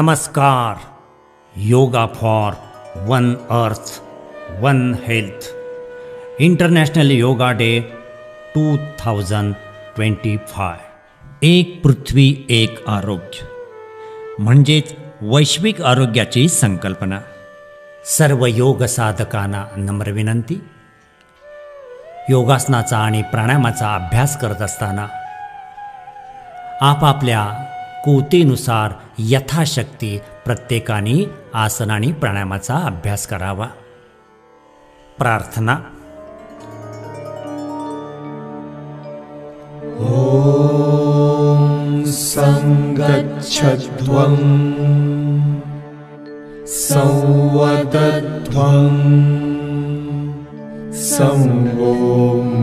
नमस्कार. Yoga for one earth one health international yoga day 2025. एक पृथ्वी एक आरोग्य म्हणजेच वैश्विक आरोग्याची संकल्पना. सर्व योग साधकांना नम्र विनंती. योगासनाचा आणि प्राणायामाचा अभ्यास करत असताना आपापल्या कुवतीनुसार यथाशक्ती प्रत्येकाने आसन आणि प्राणायामाचा अभ्यास करावा. प्रार्थना. ओम संगच्छध्वं संवदध्वं संवो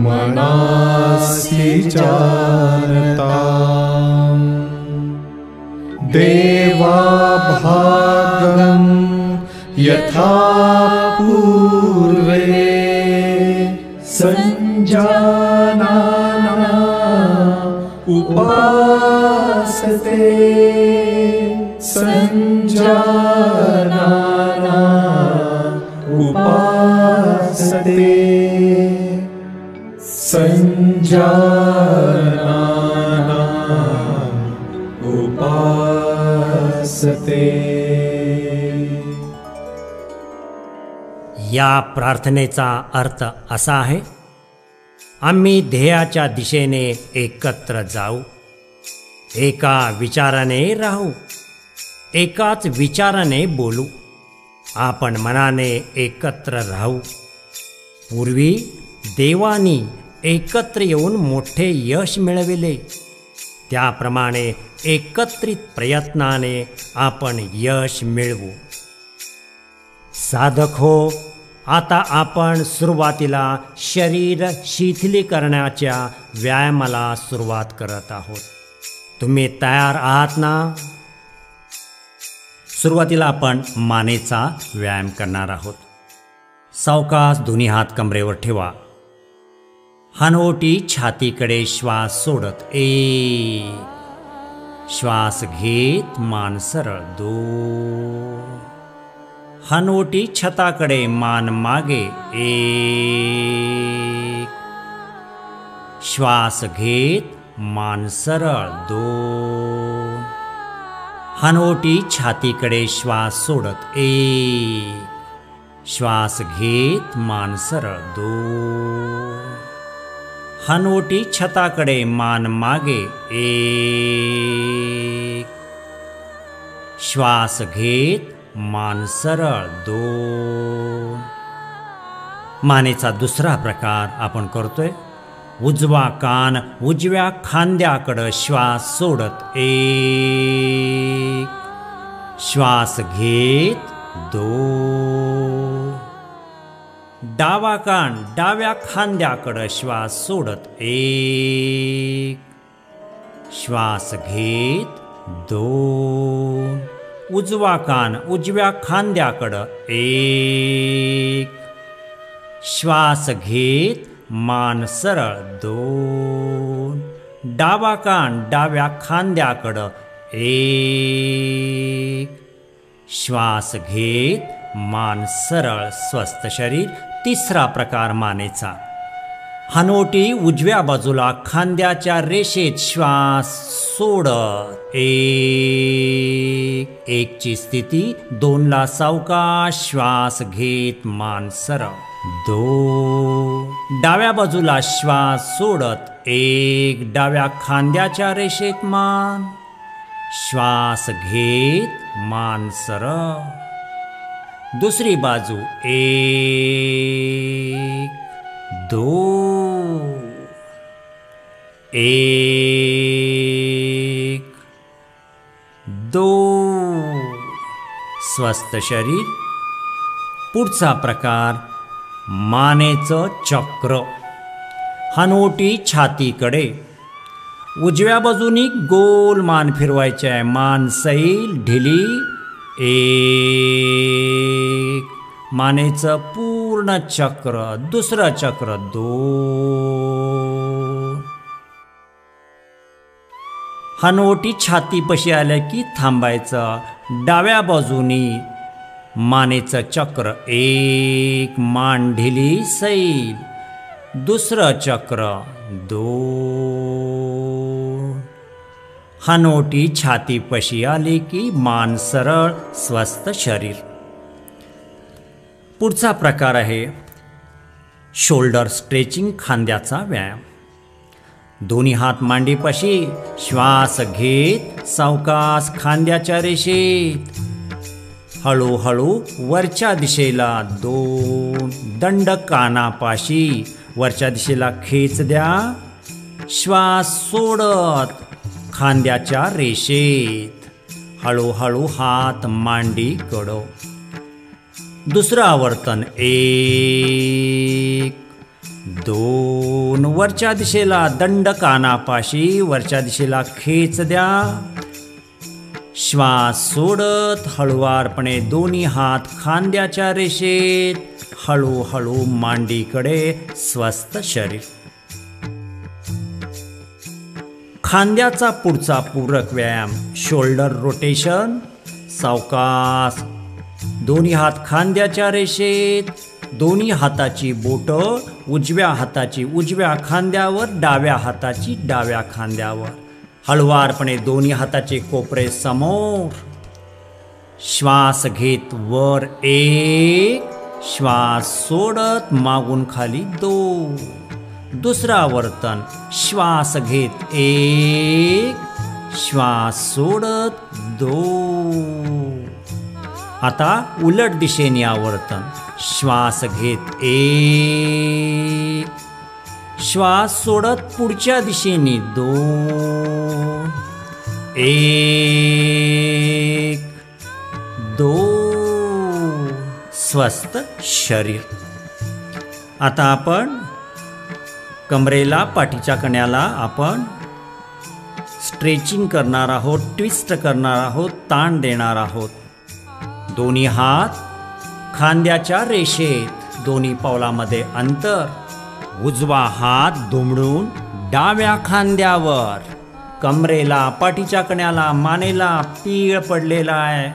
मनासि चारताम् देवाभागं यथा पूर्वे संजानाना उपासते संजानाना उपासते संजानाना उपासते. या प्रार्थनेचा अर्थ असा आहे: आम्ही ध्येयाच्या दिशेने एकत्र जाऊ, एका विचाराने राहू, एकाच विचाराने बोलू, आपण मनाने एकत्र राहू. पूर्वी देवानी एकत्र येऊन मोठे यश मिळविले, त्याप्रमाणे एकत्रित प्रयत्नाने आपण यश मिळवू. साधक हो, आता आपण सुरुवातीला शरीर शिथिलीकरणाच्या व्यायामाला सुरुवात करत आहोत. तुम्ही तयार आहात ना? सुरुवातीला आपण मानेचा व्यायाम करणार आहोत. सावकाश दोन्ही हात कमरेवर ठेवा. हनोटी छातीकडे श्वास सोडत एक श्वास घेत मान सरळ दोन. हनोटी छताकडे मान मागे एक श्वास घेत मान सरळ दोन. हनोटी छातीकडे श्वास सोडत एक श्वास घेत मान सरळ दोन. हनोटी छताकडे मान मागे एक श्वास घेत मान सरळ दोन. मानेचा दुसरा प्रकार आपण करतोय. उजवा कान उजव्या खांद्याकडं श्वास सोडत एक श्वास घेत दोन. डावा कान डाव्या खांद्याकडं श्वास सोडत एक श्वास घेत दोन. उजवा कान उजव्या खांद्याकडं एक श्वास घेत मान सरळ दोन. डावा कान डाव्या खांद्याकडं एक श्वास घेत मान सरळ. स्वस्थ शरीर. तिसरा प्रकार मानेचा. हनोटी उजव्या बाजूला खांद्याच्या रेषेत श्वास सोडत एकची स्थिती. दोनला सावकाश श्वास घेत मान सरळ दोन. डाव्या बाजूला श्वास सोडत एक डाव्या खांद्याच्या रेषेत मान श्वास घेत मान सरळ. दुसरी बाजू एक दोन एक दोन. स्वस्थ शरीर. पुढचा प्रकार मानेचं चक्र. हनोटी छातीकडे उजव्या बाजूनी गोल मान फिरवायचे आहे. मान सैल ढिली एक. मानेचं पूर्ण चक्र. दुसरं चक्र दोन. हनोटी छातीपाशी आल्या की थांबायचं. डाव्या बाजूनी मानेचं चक्र, एक मान ढिली सैल, दुसरं चक्र, दोन, हनोटी छातीपाशी आली की मान सरळ, स्वस्थ शरीर. पुढचा प्रकार आहे शोल्डर स्ट्रेचिंग, खांद्याचा व्यायाम. दोन्ही हात मांडीपाशी, श्वास घेत सावकाश खांद्याच्या रेषेत, हळूहळू वरच्या दिशेला 2 दंड कानापाशी वरच्या दिशेला खेच द्या. श्वास सोडत खांद्याच्या रेषेत, हळूहळू हात मांडी कडो. दुसरं आवर्तन, 1 2, वरच्या दिशेला दंड कानापाशी वरच्या दिशेला खेच द्या. श्वास सोडत हळुवारपणे दोन्ही हात खांद्याच्या रेषेत, हळूहळू मांडीकडे, स्वस्थ शरीर. खांद्याचा पुढचा पूरक व्यायाम शोल्डर रोटेशन. सावकाश दोन्ही हात खांद्याच्या रेषेत, दोन्ही हाताची बोटं उजव्या हाताची उजव्या खांद्यावर, डाव्या हाताची डाव्या खांद्यावर, हळुवारपणे दोन्ही हाताचे कोपरे समोर. श्वास घेत वर 1, श्वास सोडत मागून खाली 2. दुसरं आवर्तन, श्वास घेत 1, श्वास सोडत 2. आता उलट दिशेने आवर्तन, श्वास घेत 1, श्वास सोडत पुढच्या दिशेने 2, 1 2, स्वस्थ शरीर. आता आपण कमरेला, पाठीच्या कण्याला आपण स्ट्रेचिंग करणार आहोत, ट्विस्ट करणार आहोत, ताण देणार आहोत. दोन्ही हात खांद्याच्या रेषेत, दोन्ही पावलामध्ये अंतर. उजवा हात दुमडून डाव्या खांद्यावर, कमरेला, पाठीच्या कण्याला, मानेला पीळ पडलेला आहे.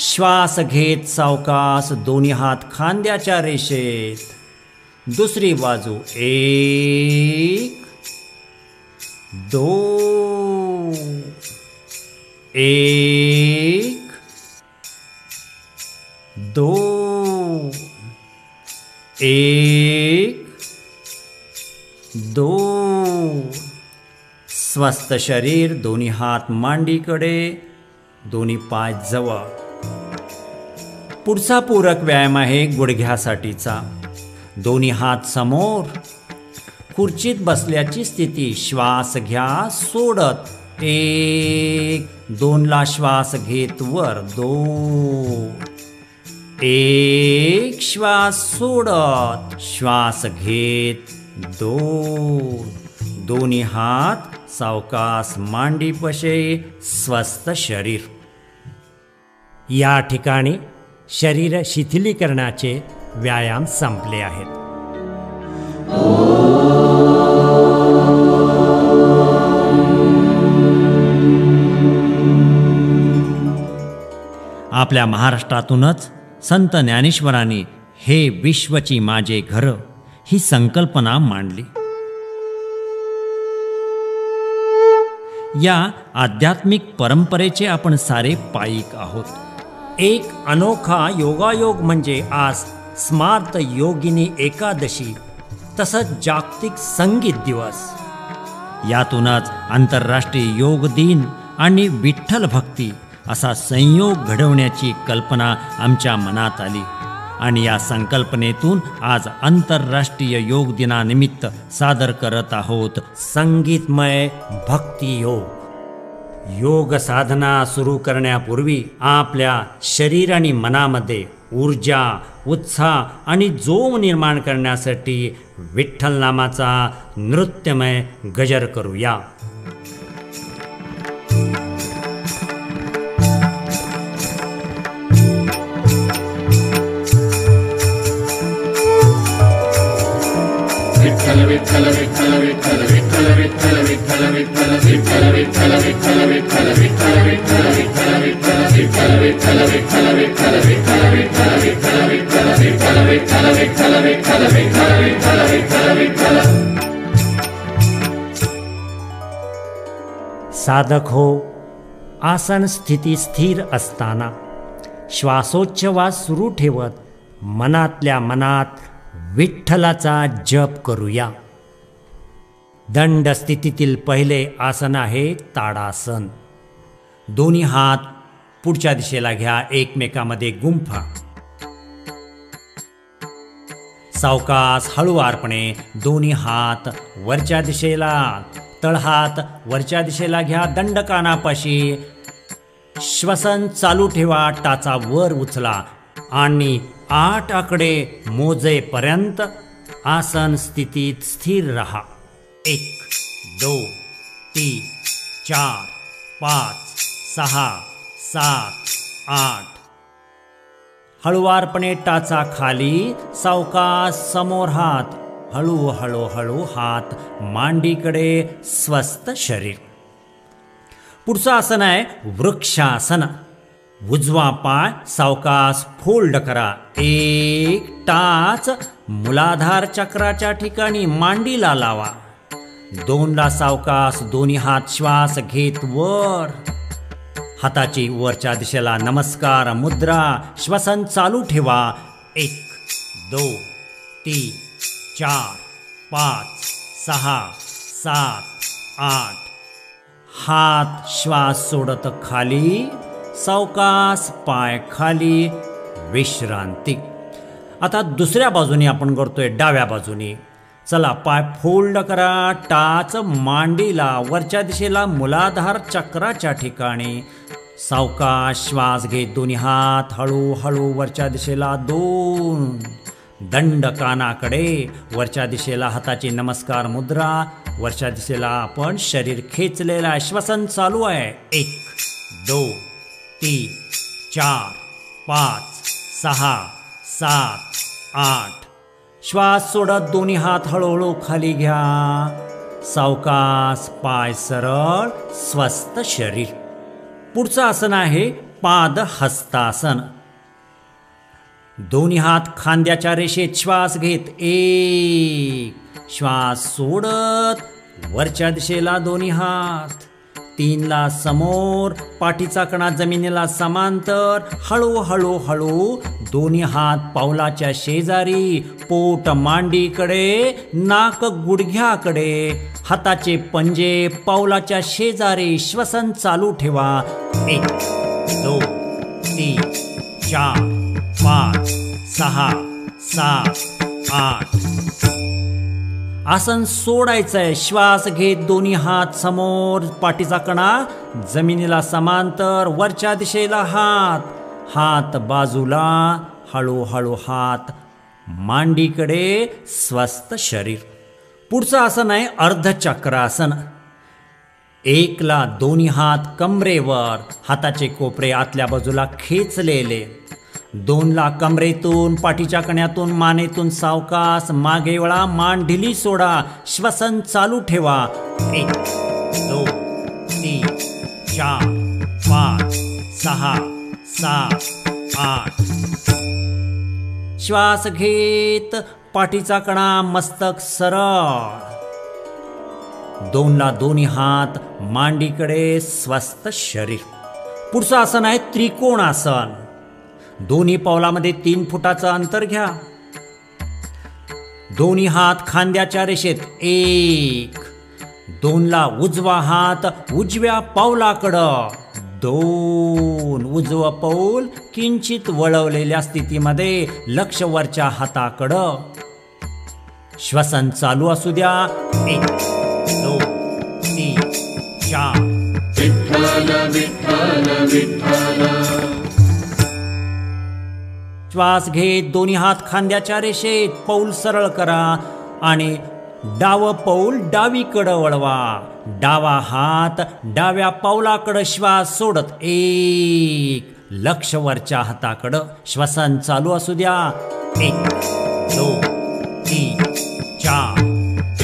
श्वास घेत सावकाश दोन्ही हात खांद्याच्या रेषेत. दुसरी बाजू, 1 2, 1 2, 1 2, स्वस्थ शरीर. दोन्ही हात मांडीकडे, दोन्ही पाय जवळ. पुढचा पूरक व्यायाम आहे गुडघ्यासाठीचा. दोन्ही हात समोर, खुर्चीत बसल्याची स्थिती. श्वास घ्या सोडत 1 2 ला श्वास घेत वर 2, 1 श्वास सोडत, श्वास घेत 2. दोन्ही हात सावकाश मांडीपाशी, स्वस्थ शरीर. या ठिकाणी शरीर शिथिलीकरणाचे व्यायाम संपले आहेत. आपल्या महाराष्ट्रातूनच संत ज्ञानेश्वरांनी हे विश्वची माझे घर ही संकल्पना मांडली. या आध्यात्मिक परंपरेचे आपण सारे पायिक आहोत. एक अनोखा योगायोग म्हणजे आज स्मार्त योगिनी एकादशी, तसंच जागतिक संगीत दिवस. यातूनच आंतरराष्ट्रीय योग दिन आणि विठ्ठल भक्ती असा संयोग घडवण्याची कल्पना आमच्या मनात आली आणि या संकल्पनेतून आज आंतरराष्ट्रीय योग दिनानिमित्त सादर करत आहोत संगीतमय भक्ती योग. योग साधना सुरू करण्यापूर्वी आपल्या शरीर आणि मनामध्ये ऊर्जा, उत्साह आणि जोम निर्माण करण्यासाठी विठ्ठल नामाचा नृत्यमय गजर करूया. विठ्ठल विठ्ठल विठ्ठल विठ्ठल विठ्ठल साधक हो, आसन स्थिती स्थिर असताना श्वासोच्छवास सुरू ठेवत मनातल्या मनात विठ्ठलाचा जप करूया. दंड स्थितीतील पहिले आसन आहे ताडासन. दोन्ही हात पुढच्या दिशेला घ्या, एकमेकामध्ये गुंफा. सावकाश हळूवारपणे दोन्ही हात वरच्या दिशेला, तळहात वरच्या दिशेला घ्या, दंड कानापाशी. श्वसन चालू ठेवा, टाचा वर उचला आणि 8 आकडे मोजेपर्यंत आसन स्थितीत स्थिर रहा. 1 2 3 4 5 6 7 8. हळूवारपणे टाचा खाली, सावकाश समोर हात, हळूहळू हळू हात मांडीकडे, स्वस्थ शरीर. पुढचं आसन आहे वृक्षासन. उजवा पाय सावकाश फोल्ड करा. 1 टाच मूलाधार चक्राच्या ठिकाणी मांडीला लावा. 2ला सावकाश दोन्ही हात श्वास घेत वर. हाताची वरच्या दिशेला नमस्कार मुद्रा. श्वसन चालू ठेवा. 1 2 3 4 5 6 7 8. हात श्वास सोडत खाली, सावकाश पाय खाली, विश्रांती. आता दुसऱ्या बाजूने आपण करतोय, डाव्या बाजूने. चला, पाय फोल्ड करा, टाच मांडीला, वरच्या दिशेला मूलाधार चक्राच्या ठिकाणी. सावकाश श्वास घेत दोन्ही हात हळूहळू वरच्या दिशेला 2. दंड कानाकडे, वरच्या दिशेला हाताची नमस्कार मुद्रा. वरच्या दिशेला आपण शरीर खेचलेला आहे. श्वसन चालू आहे. 1 2 3 4 5 6 7 8. श्वास सोडत दोन्ही हात हळूहळू खाली घ्या. सावकाश पाय सरळ, स्वस्थ शरीर. पुढचं आसन आहे पादहस्तासन. दोन्ही हात खांद्याच्या रेषेत श्वास घेत 1. श्वास सोडत वरच्या दिशेला दोन्ही हात. 3ला समोर, पाठीचा कणा जमिनीला समांतर. हळूहळू हळू दोन्ही हात पावलाच्या शेजारी, पोट मांडीकडे, नाक गुडघ्याकडे. हाताचे पंजे पावलाच्या शेजारी. श्वसन चालू ठेवा. 1 2 3 4 5 6 7 8. आसन सोडायचंय. श्वास घेत दोन्ही हात समोर, पाठीचा कणा जमिनीला समांतर, वरच्या दिशेला हात. हात बाजूला, हळूहळू हात मांडीकडे, स्वस्थ शरीर. पुढचं आसन आहे अर्धचक्रासन. 1ला दोन्ही हात कमरेवर, हाताचे कोपरे आतल्या बाजूला खेचलेले. 2ला कमरेतून, पाठीच्या कण्यातून, मानेतून सावकाश मागे वळा, मान ढिली सोडा. श्वसन चालू ठेवा. 1 2 3 4 5 6 7 8. श्वास घेत पाठीचा कणा, मस्तक सरळ. 2ला दोन्ही हात मांडीकडे, स्वस्थ शरीर. पुढचं आसन आहे त्रिकोणासन. दोन्ही पावलामध्ये 3 फुटाचं अंतर घ्या. दोन्ही हात खांद्याच्या रेषेत 1. 2ला उजवा हात उजव्या पावलाकडं. 2. उजवं पाऊल किंचित वळवलेल्या स्थितीमध्ये, लक्ष वरच्या हाताकडं. श्वसन चालू असू द्या. 1 2 3 4. विठ्ठल विठ्ठल विठ्ठल. श्वास घेत दोन्ही हात खांद्याच्या रेषेत, पाऊल सरळ करा आणि डावं पाऊल डावीकडं वळवा. डावा हात डाव्या पावलाकडं. श्वास सोडत 1. लक्ष वरच्या हाताकडं. श्वसन चालू असू द्या. 1 2 3 4.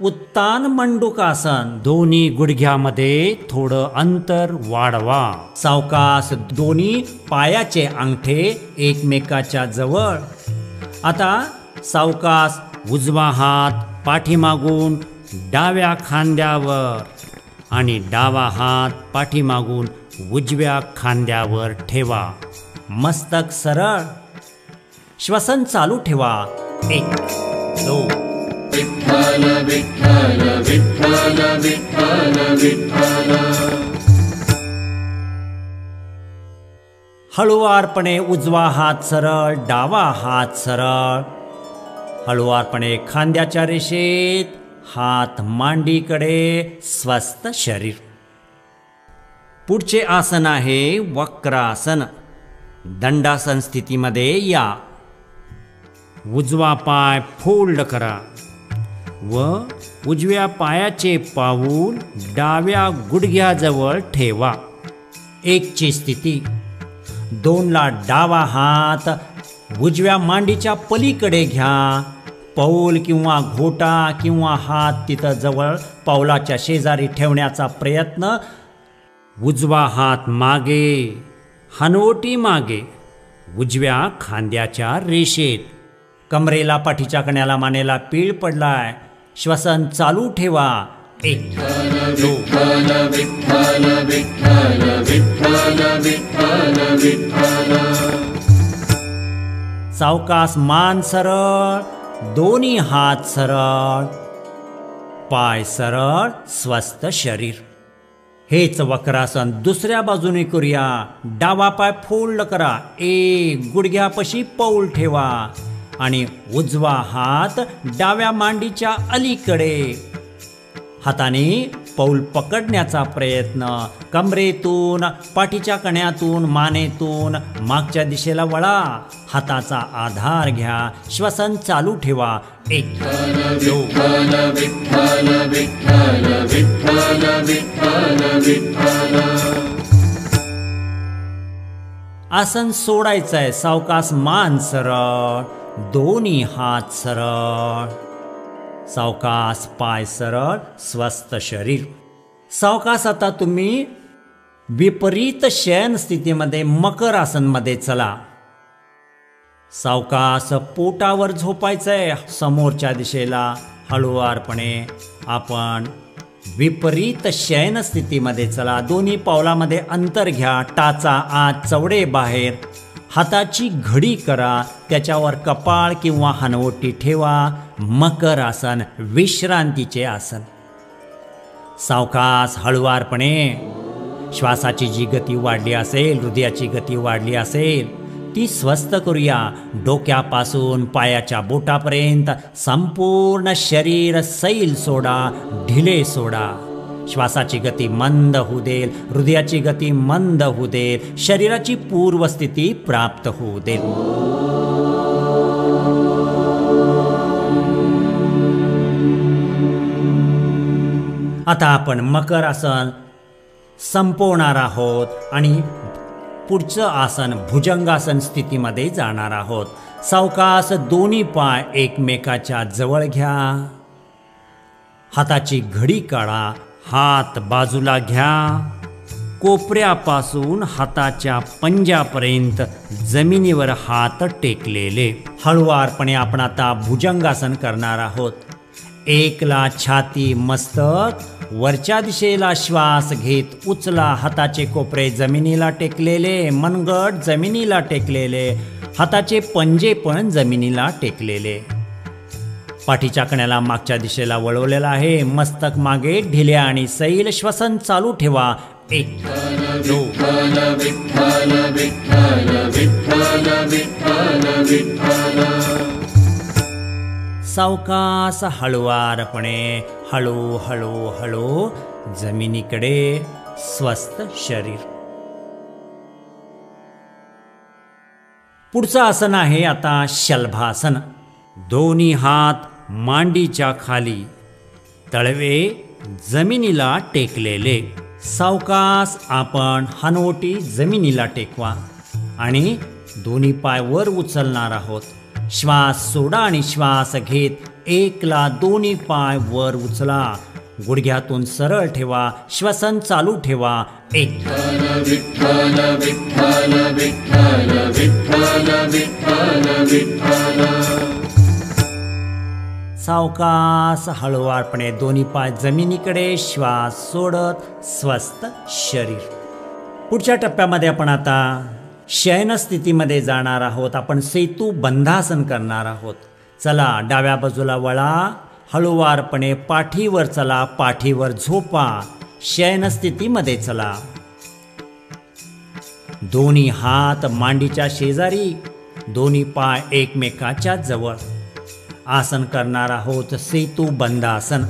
उत्तान मंडूकासन, दोन्ही गुडघ्यामध्ये थोडं अंतर वाढवा. सावकाश दोन्ही पायाचे अंगठे एकमेकाच्या जवळ. आता सावकाश उजवा हात पाठीमागून डाव्या खांद्यावर आणि डावा हात पाठीमागून उजव्या खांद्यावर ठेवा. मस्तक सरळ. श्वसन चालू ठेवा. 1 2. विठ्ठल विठ्ठल विठ्ठल विठ्ठल विठ्ठल. हळुवारपणे उजवा हात सरळ, डावा हात सरळ. हळुवारपणे खांद्याच्या रेषेत, हात मांडीकडे, स्वस्थ शरीर. पुढचे आसन आहे वक्रासन. दंडासन स्थितीमध्ये या. उजवा पाय फोल्ड करा व उजव्या पायाचे पाऊल डाव्या गुडघ्याजवळ ठेवा. 1 ची स्थिती. 2 ला डावा हात उजव्या मांडीच्या पलीकडे घ्या. पाऊल किंवा घोटा किंवा हात तिथं जवळ पाऊलाच्या शेजारी ठेवण्याचा प्रयत्न. उजवा हात मागे, हनवटी मागे, उजव्या खांद्याच्या रेषेत. कमरेला, पाठीच्या कण्याला, मानेला पीळ पडलाय. श्वसन चालू ठेवा. 1 2. विठ्ठल विठ्ठल विठ्ठल विठ्ठल विठ्ठल. सावकाश मान सरळ, दोन्ही हात सरळ, पाय सरळ, स्वस्थ शरीर. हेच वक्रासन दुसऱ्या बाजूने करूया. डावा पाय फोल्ड करा. 1 गुडघ्यापाशी पाऊल ठेवा आणि उजवा हात डाव्या मांडीच्या अलीकडे. हाताने पाऊल पकडण्याचा प्रयत्न. कमरेतून, पाठीच्या कण्यातून, मानेतून मागच्या दिशेला वळा. हाताचा आधार घ्या. श्वसन चालू ठेवा. 1 2. विठ्ठल विठ्ठल विठ्ठल विठ्ठल विठ्ठल. आसन सोडायचंय. सावकाश मान सरळ, दोन्ही हात सरळ, सावकाश पाय सरळ, स्वस्थ शरीर. सावकाश आता तुम्ही विपरीत शयन स्थितीमध्ये मकर आसनमध्ये चला. सावकाश पोटावर झोपायचंय. समोरच्या दिशेला हळुवारपणे आपण विपरीत शयन स्थितीमध्ये चला. दोन्ही पावलामध्ये अंतर घ्या. टाचा आत, चवडे बाहेर. हाताची घडी करा. त्याच्यावर कपाळ किंवा हनवटी ठेवा. मकर आसन, विश्रांतीचे आसन. सावकाश हळुवारपणे श्वासाची जी गती वाढली असेल, हृदयाची गती वाढली असेल, ती स्वस्थ करूया. डोक्यापासून पायाच्या बोटापर्यंत संपूर्ण शरीर सैल सोडा, ढिले सोडा. श्वासाची गती मंद होऊ देल, हृदयाची गती मंद होऊ देल, शरीराची पूर्वस्थिती प्राप्त होऊ देल. आता आपण मकर आसन संपवणार आहोत आणि पुढचं आसन भुजंगासन स्थितीमध्ये जाणार आहोत. सावकाश दोन्ही पाय एकमेकाच्या जवळ घ्या. हाताची घडी काढा. हात बाजूला घ्या. कोपऱ्यापासून हाताच्या पंजापर्यंत जमिनीवर हात टेकलेले. हळुवारपणे आपण आता भुजंगासन करणार आहोत. 1 ला छाती, मस्तक, वरच्या दिशेला श्वास घेत उचला. हाताचे कोपरे जमिनीला टेकलेले, मनगट जमिनीला टेकलेले, हाताचे पंजे पण जमिनीला टेकलेले. पाठीच्या कण्याला मागच्या दिशेला वळवलेला आहे. मस्तक मागे, ढिल्या आणि सैल. श्वसन चालू ठेवा. 1 2. विठ्ठल विठ्ठल विठ्ठल विठ्ठल विठ्ठल. सावकाश हळुवारपणे, हळू हळू हळू जमिनीकडे, स्वस्थ शरीर. पुढचं आसन आहे आता शलभासन. दोन्ही हात मांडीच्या खाली, तळवे जमिनीला टेकलेले. सावकाश आपण हनवटी जमिनीला टेकवा आणि दोन्ही पाय वर उचलणार आहोत. श्वास सोडा आणि श्वास घेत एकला दोन्ही पाय वर उचला, गुडघ्यातून सरळ ठेवा, श्वसन चालू ठेवा. एक विठ्ठल विठ्ठल विठ्ठल विठ्ठल विठ्ठल विठ्ठल. सावकाश हळूवारपणे दोन्ही पाय जमिनीकडे, श्वास सोडत स्वस्थ शरीर. पुढच्या टप्प्यामध्ये आपण आता शयन स्थितीमध्ये जाणार आहोत. आपण सेतू बंधासन करणार आहोत. चला डाव्या बाजूला वळा, हळूवारपणे पाठीवर चला, पाठीवर झोपा, शयन स्थितीमध्ये चला. दोन्ही हात मांडीच्या शेजारी, दोन्ही पाय एकमेकाच्या जवळ. आसन करणार आहोत सेतू बंधासन.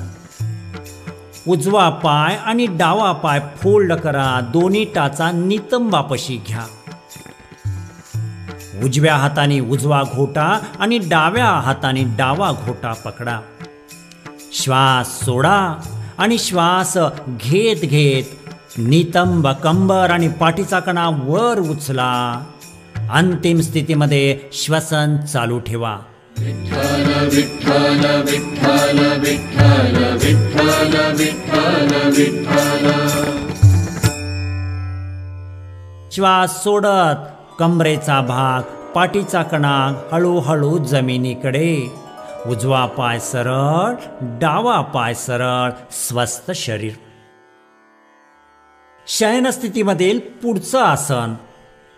उजवा पाय आणि डावा पाय फोल्ड करा, दोन्ही टाचा नितंबापाशी घ्या. उजव्या हाताने उजवा घोटा आणि डाव्या हाताने डावा घोटा पकडा. श्वास सोडा आणि श्वास घेत घेत नितंब कंबर आणि पाठीचा कणा वर उचला. अंतिम स्थितीमध्ये श्वसन चालू ठेवा. विठ्ठल विठ्ठल विठ्ठल विठ्ठल विठ्ठल विठ्ठल विठ्ठल. श्वास सोडत कमरेचा भाग, पाठीचा कणा हळूहळू जमिनीकडे. उजवा पाय सरळ, डावा पाय सरळ, स्वस्थ शरीर. शयन स्थितीमधील पुढचं आसन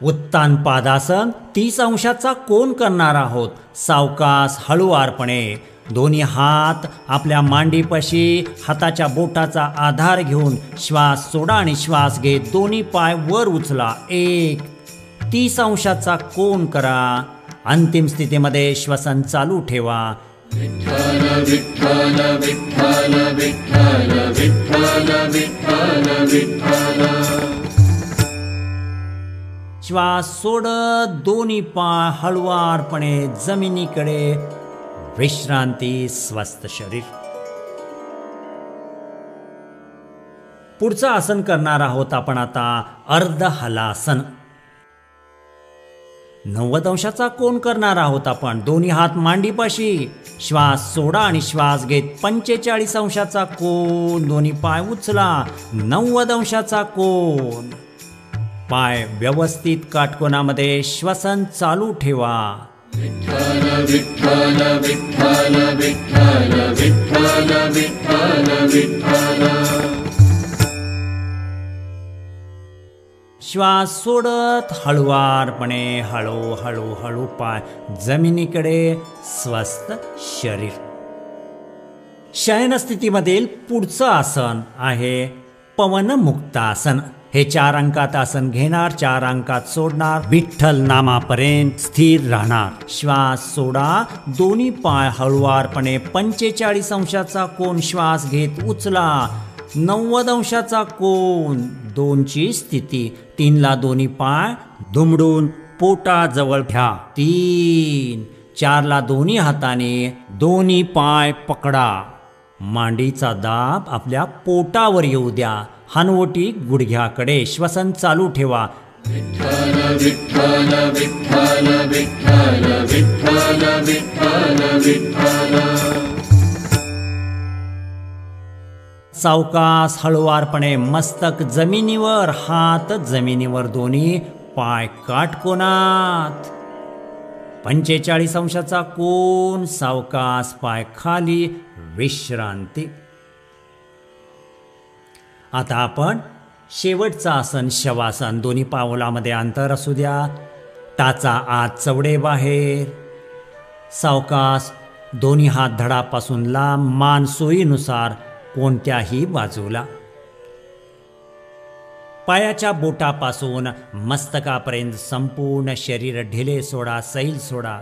उत्तान पादासन. 30 अंशाचा कोन करणार आहोत. सावकाश हळूवारपणे दोन्ही हात आपल्या मांडीपाशी, हाताच्या बोटाचा आधार घेऊन श्वास सोडा आणि श्वास घेत दोन्ही पाय वर उचला. 30 अंशाचा कोन करा. अंतिम स्थितीमध्ये श्वसन चालू ठेवा. विठ्ठल विठ्ठल विठ्ठल विठ्ठल विठ्ठल विठ्ठल विठ्ठल. श्वास सोडत दोन्ही पाय हळुवारपणे जमिनीकडे. विश्रांती, स्वस्थ शरीर. पुढचं आसन करणार आहोत आपण आता अर्ध हलासन. 90 अंशाचा कोन करणार आहोत आपण. दोन्ही हात मांडीपाशी, श्वास सोडा आणि श्वास घेत 45 अंशाचा कोन. दोन्ही पाय उचला. 90 अंशाचा कोन. पाय व्यवस्थित काटकोनामध्ये. श्वसन चालू ठेवा. विठ्ठल विठ्ठल विठ्ठल विठ्ठल विठ्ठल विठ्ठल विठ्ठल. श्वास सोडत हळुवारपणे हळू हळू पाय जमिनीकडे. स्वस्थ शरीर. शयन स्थितीमधील पुढचं आसन आहे पवनमुक्तासन. हे 4 अंकात आसन घेणार, 4 अंकात सोडणार. विठ्ठल नामापर्यंत स्थिर राहणार. श्वास सोडा. दोन्ही पाय हळुवारपणे 45 अंशाचा कोन श्वास घेत उचला. 90 अंशाचा कोन. 2ची स्थिती. 3ला दोन्ही पाय दुमडून पोटाजवळ घ्या. 3. 4ला दोन्ही हाताने दोन्ही पाय पकडा. मांडीचा दाब आपल्या पोटावर येऊ द्या. हनवटी गुडघ्याकडे. श्वसन चालू ठेवा. विठ्ठल विठ्ठल विठ्ठल विठ्ठल विठ्ठल विठ्ठल विठ्ठल. सावकाश हळुवारपणे मस्तक जमिनीवर, हात जमिनीवर, दोन्ही पाय काटकोनात. 45 अंशाचा कोन. सावकाश पाय खाली. विश्रांती. आता आपण शेवटचं आसन शवासन. दोन्ही पावलामध्ये अंतर असू द्या. टाचा आत, चवडे बाहेर. सावकाश दोन्ही हात धडापासून लांब, मान सोयीनुसार कोणत्याही बाजूला. पायाच्या बोटापासून मस्तकापर्यंत संपूर्ण शरीर ढिले सोडा, सैल सोडा.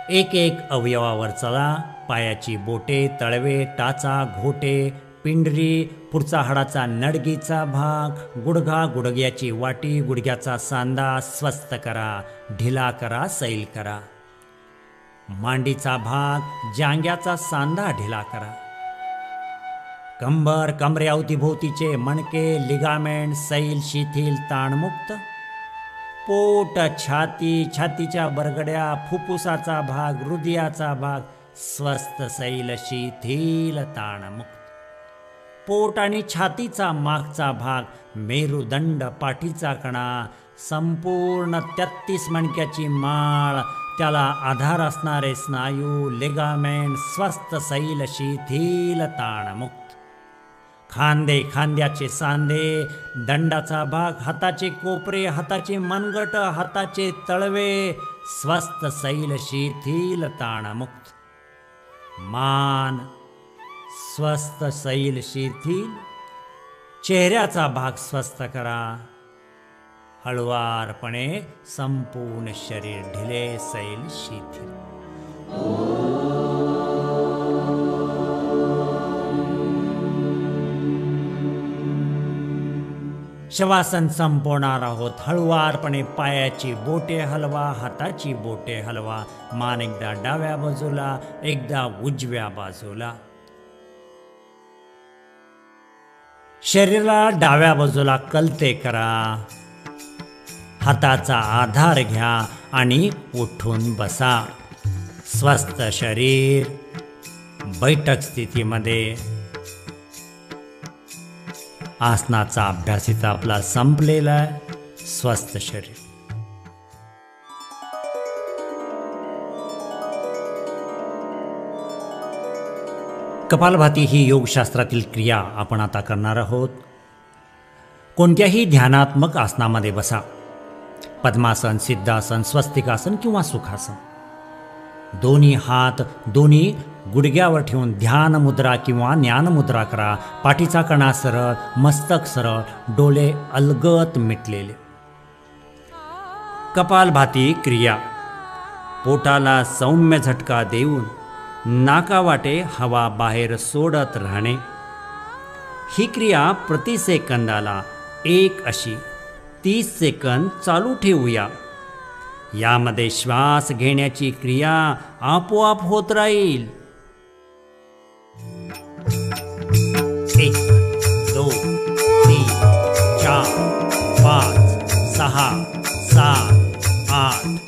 एक एक अवयवावर चला. पायाची बोटे, तळवे, टाचा, घोटे, पिंडरी, पुढचा हाडाचा नडगीचा भाग, गुडघा, गुडघ्याची वाटी, गुडघ्याचा सांधा स्वस्थ करा, ढिला करा, सैल करा. मांडीचा भाग, जांघ्याचा सांधा ढिला करा. कंबर, कमरेअवतीभोवतीचे मणके, लिगामेंट सैल, शिथिल, ताणमुक्त. पोट, छाती, छातीच्या बरगड्या, फुफ्फुसाचा भाग, हृदयाचा भाग स्वस्थ सैल शिथिल ताणमुक्त. पोट आणि छातीचा मागचा भाग, मेरुदंड, पाठीचा कणा, संपूर्ण 33 मणक्याची माळ, त्याला आधार असणारे स्नायू, लिगामेंट स्वस्थ सैल शिथिल ताणमुक्त. खांदे, खांद्याचे सांधे, दंडाचा भाग, हाताचे कोपरे, हाताचे मनगट, हाताचे तळवे स्वस्थ सैल शिथिल ताणमुक्त. मान स्वस्थ सैल शिथिल. चेहऱ्याचा भाग स्वस्थ करा. हळुवारपणे संपूर्ण शरीर ढिले सैल शिथिल. शवासन संपवणार आहोत. हळुवारपणे पायाची बोटे हलवा, हाताची बोटे हलवा. मान एकदा डाव्या बाजूला, एकदा उजव्या बाजूला. शरीराला डाव्या बाजूला कलते करा. हाताचा आधार घ्या आणि उठून बसा. स्वस्थ शरीर बैठक स्थितीमध्ये. आसनाचा अभ्यास इथं आपला संपलेला आहे. स्वस्थ शरीर. कपालभाती ही योगशास्त्रातील क्रिया आपण आता करणार आहोत. कोणत्याही ध्यानात्मक आसनामध्ये बसा. पद्मासन, सिद्धासन, स्वस्तिकासन किंवा सुखासन. दोन्ही हात दोन्ही गुडघ्यावर ठेवून ध्यान मुद्रा किंवा ज्ञान मुद्रा करा. पाठीचा कणा सरळ, मस्तक सरळ, डोळे अलगद मिटलेले. कपालभाती क्रिया. पोटाला सौम्य झटका देऊन नाकावाटे हवा बाहेर सोडत राहणे. ही क्रिया प्रति सेकंदाला 1 अशी 30 सेकंद चालू ठेवूया. यामध्ये श्वास घेण्याची क्रिया आपोआप होत राहील. 1 2 3 4 5 6 7 8.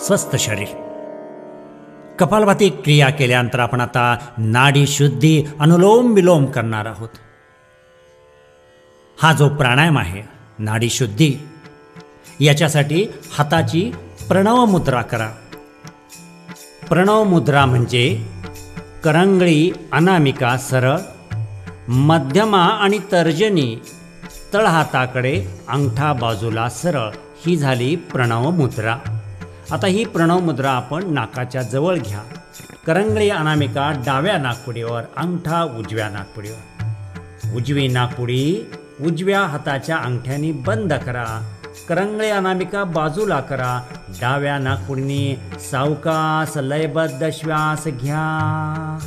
स्वस्थ शरीर. कपालभाती क्रिया केल्यानंतर आपण आता नाडी शुद्धी अनुलोम विलोम करणार आहोत. हा जो प्राणायाम आहे नाडी शुद्धी, याच्यासाठी हाताची प्रणव मुद्रा करा. प्रणव मुद्रा म्हणजे करंगळी अनामिका सरळ, मध्यमा आणि तर्जनी तळहाताकडे, अंगठा बाजूला सरळ. ही झाली प्रणव मुद्रा. आता ही प्रणव मुद्रा आपण नाकाच्या जवळ घ्या. करंगळी अनामिका डाव्या नाकपुडीवर, अंगठा उजव्या नाकपुडीवर. उजवी नाकपुडी उजव्या हाताच्या अंगठ्याने बंद करा. करंगळी अनामिका बाजूला करा. डाव्या नाकपुडीने सावकाश लयबद्ध श्वास घ्या.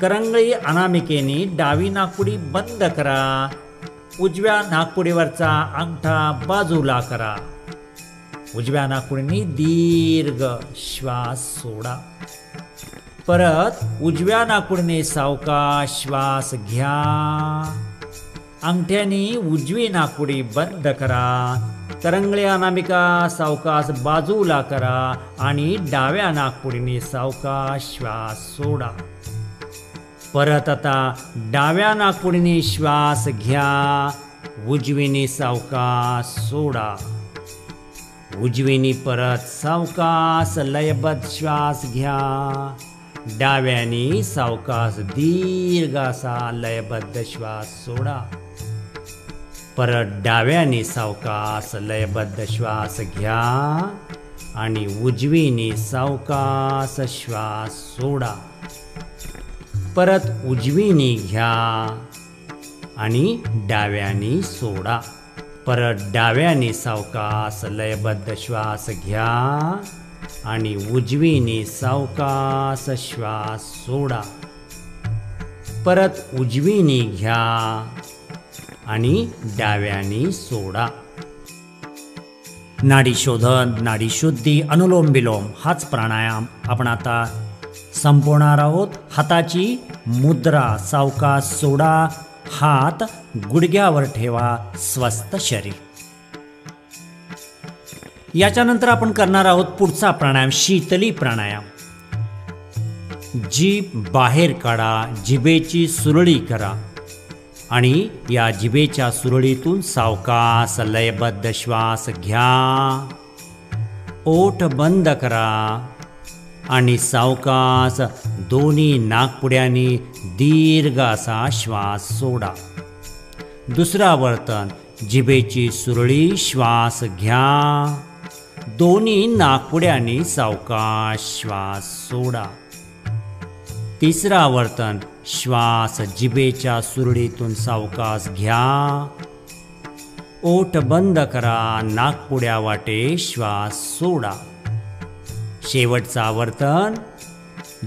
करंगळी अनामिकेने डावी नाकपुडी बंद करा. उजव्या नाकपुडीवरचा अंगठा बाजूला करा. उजव्या नाकपुडीने दीर्घ श्वास सोडा. परत उजव्या नाकपुडीने सावकाश श्वास घ्या. अंगठ्याने उजवी नाकपुडी बंद करा. करंगळी अनामिका सावकाश बाजूला करा आणि डाव्या नाकपुडीने सावकाश श्वास सोडा. परत आता डाव्या नाकपुडीने श्वास घ्या. उजवीने सावकाश सोडा. उजवीने परत सावकाश लयबद्ध श्वास घ्या. डाव्याने सावकाश दीर्घ असा लयबद्ध श्वास सोडा. परत डाव्याने सावकाश लयबद्ध श्वास घ्या आणि उजवीने सावकाश श्वास सोडा. परत उजवीने घ्या आणि डाव्याने सोडा. परत डाव्याने सावकाश लयबद्ध श्वास घ्या आणि उजवीने सावकाश श्वास सोडा. परत उजवीनी घ्या आणि डाव्यानी सोडा. नाडी शोधन, नाडी शुद्धी, अनुलोम विलोम हाच प्राणायाम आपण आता संपवणार आहोत. हाताची मुद्रा सावकाश सोडा, हात गुडघ्यावर ठेवा, स्वस्थ शरीर. याच्यानंतर आपण करणार आहोत पुढचा प्राणायाम, शीतली प्राणायाम. जीभ बाहेर काढा, जिभेची सुरळी करा आणि या जिभेच्या सुरळीतून सावकाश लयबद्ध श्वास घ्या. ओठ बंद करा आणि सावकाश दोन्ही नाकपुड्यांनी दीर्घ असा श्वास सोडा. दुसरा वर्तन, जिभेची सुरळी, श्वास घ्या, दोन्ही नाकपुड्यांनी सावकाश श्वास सोडा. तिसरा वर्तन, श्वास जिभेच्या सुरळीतून सावकाश घ्या, ओठ बंद करा, नाकपुड्या वाटे श्वास सोडा. शेवटचा वर्तन,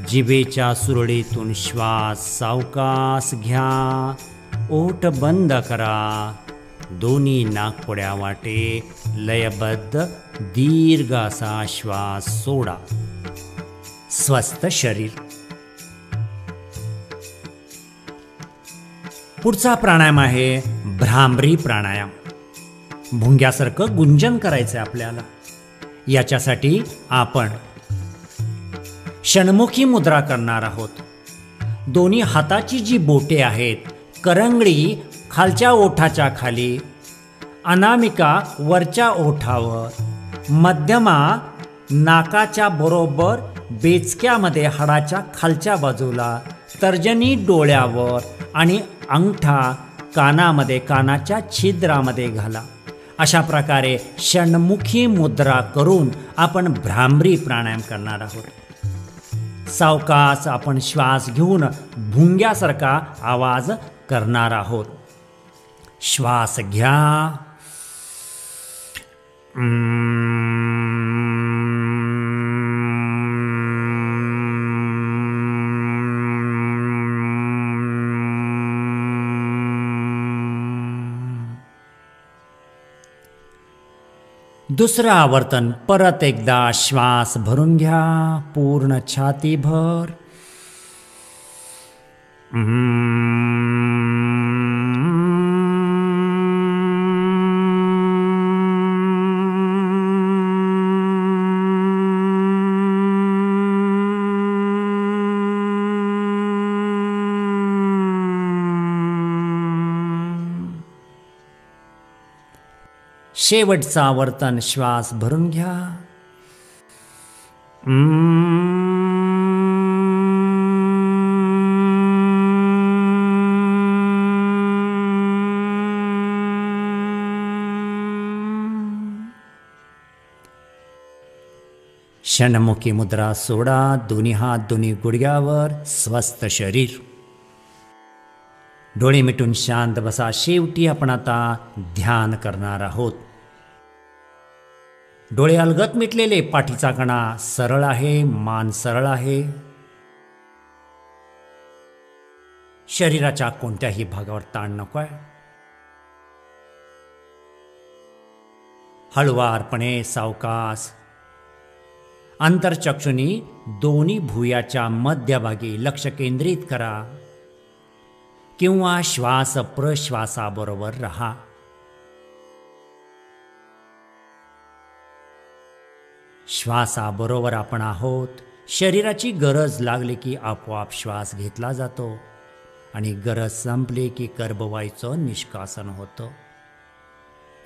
जिभेच्या सुरळीतून श्वास सावकाश घ्या, ओठ बंद करा, दोन्ही नाकपुड्या वाटे लयबद्ध दीर्घ असा श्वास सोडा. स्वस्थ शरीर. पुढचा प्राणायाम आहे भ्रामरी प्राणायाम. भुंग्यासारखं गुंजन करायचं आहे आपल्याला. याच्यासाठी आपण षण्मुखी मुद्रा करणार आहोत. दोन्ही हाताची जी बोटे आहेत, करंगळी खालच्या ओठाच्या खाली, अनामिका वरच्या ओठावर, मध्यमा नाकाच्या बरोबर बेचक्यामध्ये हाडाच्या खालच्या बाजूला, तर्जनी डोळ्यावर आणि अंगठा कानामध्ये, कानाच्या छिद्रामध्ये घाला. अशा प्रकारे षण्मुखी मुद्रा करून आपण भ्रामरी प्राणायाम करणार आहोत. सावकाश आपण श्वास घेऊन भुंग्यासारखा आवाज करणार आहोत. श्वास घ्या, दुसरं आवर्तन परत एकदा श्वास भरून घ्या, पूर्ण छातीभर. शेवटचा आवर्तन श्वास भरून घ्या. षण्मुखी मुद्रा सोडा. दोन्ही हात दोन्ही गुडघ्यावर, स्वस्थ शरीर. डोळे मिटून शांत बसा. शेवटी आपण आता ध्यान करणार आहोत. डोळे अलगद मिटलेले, पाठीचा कणा सरळ आहे, मान सरळ आहे. शरीराच्या कोणत्याही भागावर ताण नको आहे. हळुवारपणे सावकाश अंतरचक्षुनी दोन्ही भुयाच्या मध्यभागी लक्ष केंद्रित करा किंवा श्वास प्रश्वासाबरोबर रहा. श्वासाबरोबर आपण आहोत. शरीराची गरज लागली की आपोआप श्वास घेतला जातो आणि गरज संपली की गर्भवायूचं निष्कासन होतं.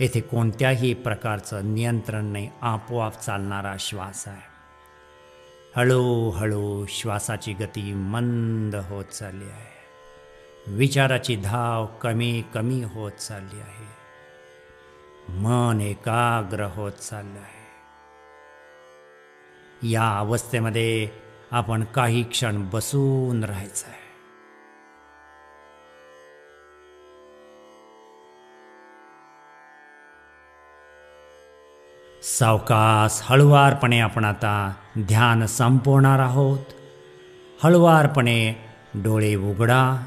येथे कोणत्याही प्रकारचं नियंत्रण नाही, आपोआप चालणारा श्वास आहे. हळूहळू श्वासाची गती मंद होत चालली आहे. विचाराची धाव कमी कमी होत चालली आहे. मन एकाग्र होत चाललं आहे. या अवस्थेमध्ये आपण काही क्षण बसून राहायचं आहे. सावकाश हळुवारपणे आपण आता ध्यान संपवणार आहोत. हळुवारपणे डोळे उघडा.